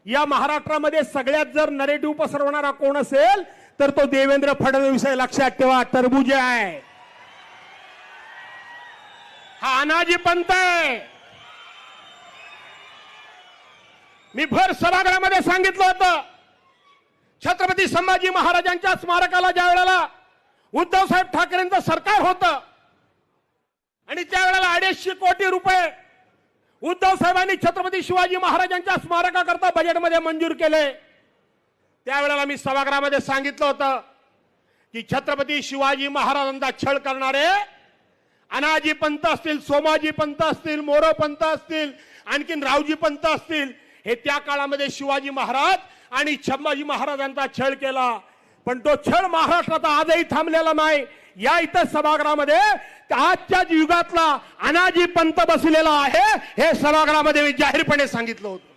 या महाराष्ट्रामध्ये सगळ्यात जर नरेटिव्ह पसरवणारा कोण असेल तर तो देवेंद्र फडणवीस आहे. लक्षात ठेवा, टरबूज आहे हा, अनाजी पंत आहे. मी भर सभागृहामध्ये सांगितलं होतं, छत्रपती संभाजी महाराजांच्या स्मारकाला ज्या वेळेला उद्धव साहेब ठाकरेंचं सरकार होतं आणि त्यावेळेला 250 कोटी रुपये उद्धव साहेबांनी छत्रपती शिवाजी महाराजांच्या स्मारकाकरता बजेटमध्ये मंजूर केले. त्यावेळेला मी सभागृहामध्ये सांगितलं होतं की छत्रपती शिवाजी महाराजांचा छळ करणारे अनाजी पंत असतील, सोमाजी पंत असतील, मोरो पंत असतील, आणखीन रावजी पंत असतील, हे त्या काळामध्ये शिवाजी महाराज आणि संभाजी महाराजांचा छळ केला. पण तो छळ महाराष्ट्रात आजही थांबलेला नाही. या इथं सभागृहामध्ये आजच्या युगातला अनाजी पंत बसलेला आहे हे सभागृहामध्ये मी जाहीरपणे सांगितलं होतं.